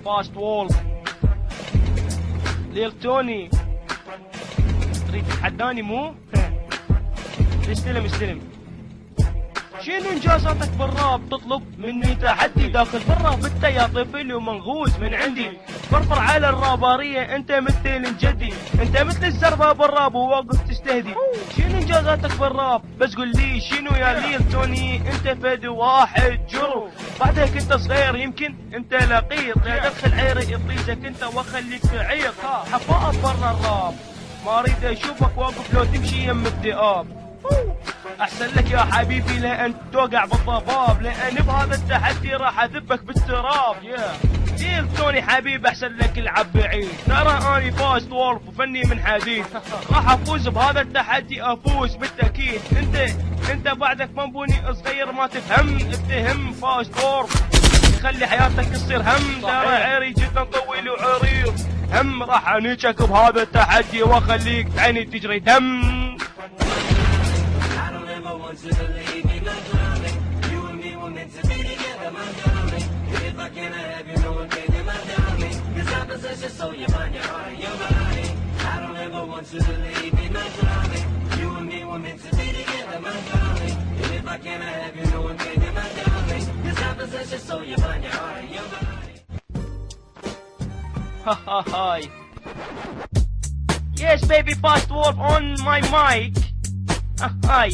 فاست وولف. ليل توني تريد تتحداني مو؟ استلم. شنو انجازاتك بالراب؟ تطلب مني تحدي داخل بالراب، انت يا طفل ومنغوز من عندي. فرفر على الرابارية، انت مثل جدي، انت مثل الزربة بالراب وواقف تستهدي. شنو انجازاتك بالراب؟ بس قول لي شنو يا ليل توني؟ انت فد واحد جرو، بعدك انت صغير يمكن انت لقيط، لا تدخل عيري يطيزك انت واخليك تعيق. حفاء برا الراب، ما اريد اشوفك واقف لو تمشي يم الذئاب. احسن لك يا حبيبي لان توقع بالضباب، لان بهذا التحدي راح اذبك بالتراب. ليل توني حبيب احسن لك العب بعيد، ترى اني فاست وولف وفني من حديد. راح افوز بهذا التحدي، افوز بالتاكيد. انت بعدك منبوني صغير ما تفهم، اتهم فاست وولف يخلي حياتك تصير هم. ترى عيري جدا طويل وعريض، هم راح انيجك بهذا التحدي واخليك تعيني تجري دم. To believe me, my darling. You and me were meant to be together, my darling. If I cannot have you, no one can, you my darling. Cause I possess your soul, your mind, your heart, and your body. I don't ever want you to leave me, my darling. You and me were meant to be together, my darling. And if I cannot have you, no one can, you my darling. Cause I possess your soul, your mind, your heart, and your body. Ha ha ha. Yes, baby, Fast Wolf on my mic. Hi.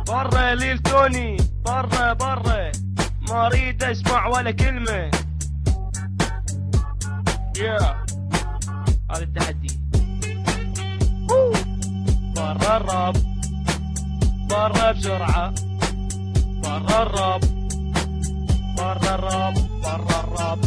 برا يا ليل توني، برا ما اريد اسمع ولا كلمة. هذا التحدي. برا الراب، برا بسرعة، برا الراب، برا الراب.